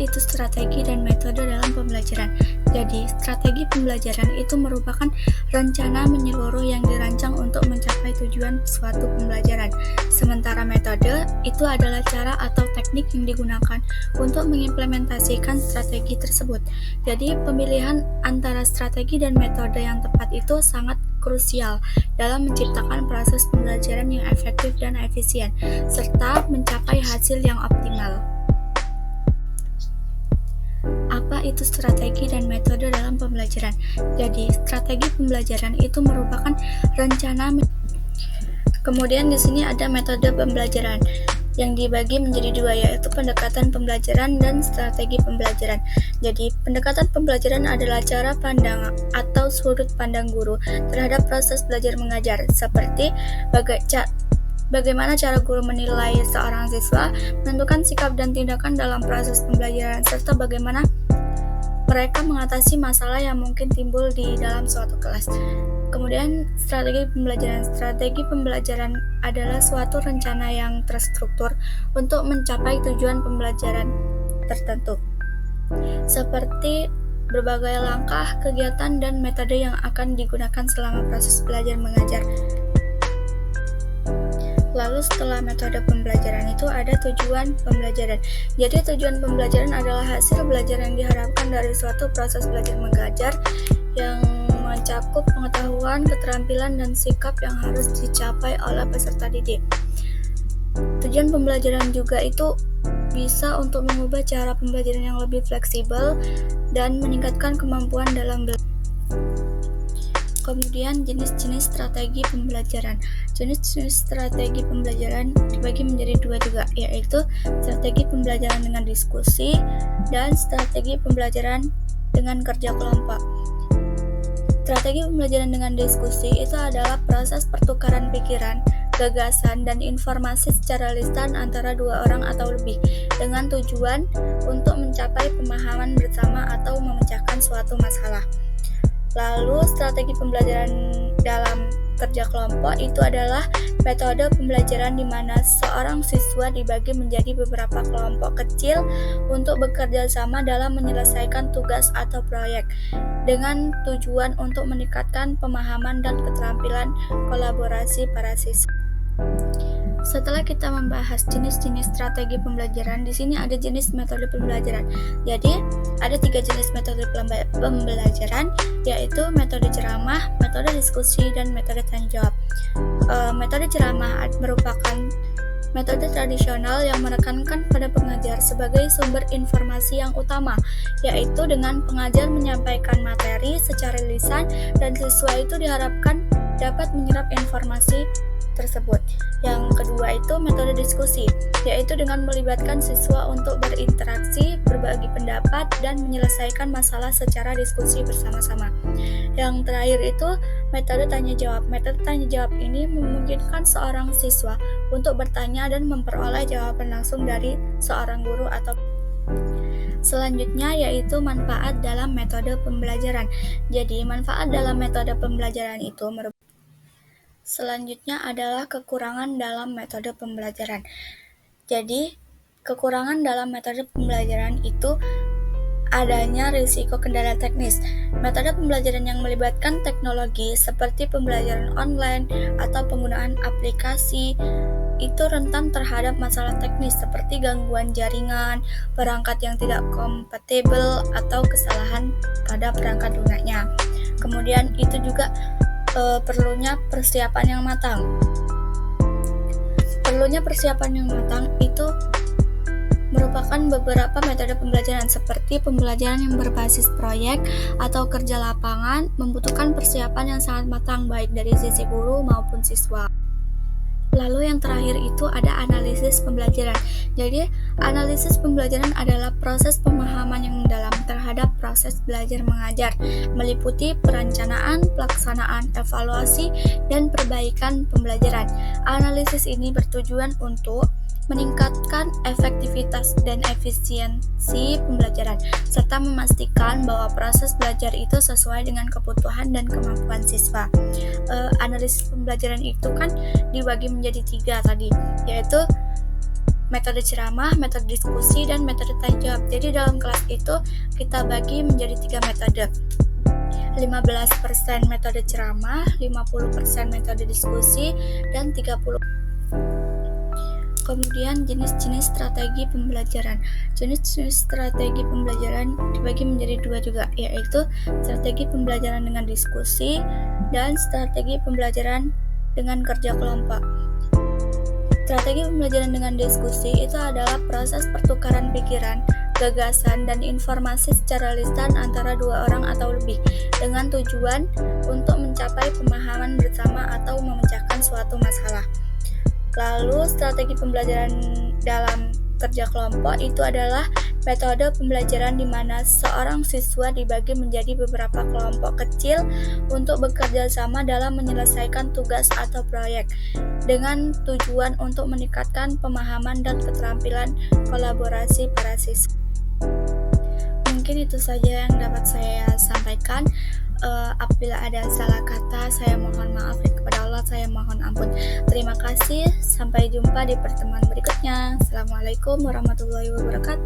itu strategi dan metode dalam pembelajaran? Jadi, strategi pembelajaran itu merupakan rencana menyeluruh yang dirancang untuk mencapai tujuan suatu pembelajaran. Sementara metode itu adalah cara atau teknik yang digunakan untuk mengimplementasikan strategi tersebut. Jadi, pemilihan antara strategi dan metode yang tepat itu sangat krusial dalam menciptakan proses pembelajaran yang efektif dan efisien, serta mencapai hasil yang optimal. Apa itu strategi dan metode dalam pembelajaran? Jadi, strategi pembelajaran itu merupakan rencana. Kemudian di sini ada metode pembelajaran yang dibagi menjadi dua, yaitu pendekatan pembelajaran dan strategi pembelajaran. Jadi, pendekatan pembelajaran adalah cara pandang atau sudut pandang guru terhadap proses belajar mengajar, seperti bagaimana cara guru menilai seorang siswa, menentukan sikap dan tindakan dalam proses pembelajaran, serta bagaimana mereka mengatasi masalah yang mungkin timbul di dalam suatu kelas. Kemudian strategi pembelajaran. Strategi pembelajaran adalah suatu rencana yang terstruktur untuk mencapai tujuan pembelajaran tertentu, seperti berbagai langkah, kegiatan, dan metode yang akan digunakan selama proses belajar mengajar. Lalu setelah metode pembelajaran itu ada tujuan pembelajaran. Jadi tujuan pembelajaran adalah hasil belajar yang diharapkan dari suatu proses belajar mengajar yang mencakup pengetahuan, keterampilan, dan sikap yang harus dicapai oleh peserta didik. Tujuan pembelajaran juga itu bisa untuk mengubah cara pembelajaran yang lebih fleksibel dan meningkatkan kemampuan dalam belajar. Kemudian jenis-jenis strategi pembelajaran. Jenis-jenis strategi pembelajaran dibagi menjadi dua juga, yaitu strategi pembelajaran dengan diskusi dan strategi pembelajaran dengan kerja kelompok. Strategi pembelajaran dengan diskusi itu adalah proses pertukaran pikiran, gagasan, dan informasi secara lisan antara dua orang atau lebih dengan tujuan untuk mencapai pemahaman bersama atau memecahkan suatu masalah. Lalu strategi pembelajaran dalam kerja kelompok itu adalah metode pembelajaran di mana seorang siswa dibagi menjadi beberapa kelompok kecil untuk bekerja sama dalam menyelesaikan tugas atau proyek dengan tujuan untuk meningkatkan pemahaman dan keterampilan kolaborasi para siswa. Setelah kita membahas jenis-jenis strategi pembelajaran, di sini ada jenis metode pembelajaran. Jadi, ada 3 jenis metode pembelajaran, yaitu metode ceramah, metode diskusi, dan metode tanya jawab. Metode ceramah merupakan metode tradisional yang menekankan pada pengajar sebagai sumber informasi yang utama, yaitu dengan pengajar menyampaikan materi secara lisan dan siswa itu diharapkan dapat menyerap informasi tersebut. Yang kedua itu metode diskusi, yaitu dengan melibatkan siswa untuk berinteraksi, berbagi pendapat, dan menyelesaikan masalah secara diskusi bersama-sama. Yang terakhir itu metode tanya jawab. Metode tanya jawab ini memungkinkan seorang siswa untuk bertanya dan memperoleh jawaban langsung dari seorang guru atau. Selanjutnya yaitu manfaat dalam metode pembelajaran. Jadi manfaat dalam metode pembelajaran itu selanjutnya adalah kekurangan dalam metode pembelajaran. Jadi, kekurangan dalam metode pembelajaran itu adanya risiko kendala teknis. Metode pembelajaran yang melibatkan teknologi seperti pembelajaran online atau penggunaan aplikasi itu rentan terhadap masalah teknis seperti gangguan jaringan, perangkat yang tidak kompatibel, atau kesalahan pada perangkat lunaknya. Kemudian itu juga perlunya persiapan yang matang. Perlunya persiapan yang matang itu merupakan beberapa metode pembelajaran seperti pembelajaran yang berbasis proyek atau kerja lapangan membutuhkan persiapan yang sangat matang baik dari sisi guru maupun siswa. Lalu yang terakhir itu ada analisis pembelajaran. Jadi, analisis pembelajaran adalah proses pemahaman yang mendalam terhadap proses belajar mengajar, meliputi perencanaan, pelaksanaan, evaluasi, dan perbaikan pembelajaran. Analisis ini bertujuan untuk meningkatkan efektivitas dan efisiensi pembelajaran, serta memastikan bahwa proses belajar itu sesuai dengan kebutuhan dan kemampuan siswa. Analisis pembelajaran itu kan dibagi menjadi 3 tadi, yaitu metode ceramah, metode diskusi, dan metode tanya jawab. Jadi dalam kelas itu kita bagi menjadi 3 metode. 15% metode ceramah, 50% metode diskusi, dan 30%. Kemudian jenis-jenis strategi pembelajaran. Jenis-jenis strategi pembelajaran dibagi menjadi 2 juga, yaitu strategi pembelajaran dengan diskusi dan strategi pembelajaran dengan kerja kelompok. Strategi pembelajaran dengan diskusi itu adalah proses pertukaran pikiran, gagasan, dan informasi secara lisan antara 2 orang atau lebih dengan tujuan untuk mencapai pemahaman bersama atau memecahkan suatu masalah. Lalu strategi pembelajaran dalam kerja kelompok itu adalah metode pembelajaran di mana seorang siswa dibagi menjadi beberapa kelompok kecil untuk bekerja sama dalam menyelesaikan tugas atau proyek dengan tujuan untuk meningkatkan pemahaman dan keterampilan kolaborasi para siswa. Mungkin itu saja yang dapat saya sampaikan. Apabila ada salah kata, saya mohon maaf, kepada Allah saya mohon ampun. Terima kasih, sampai jumpa di pertemuan berikutnya. Assalamualaikum warahmatullahi wabarakatuh.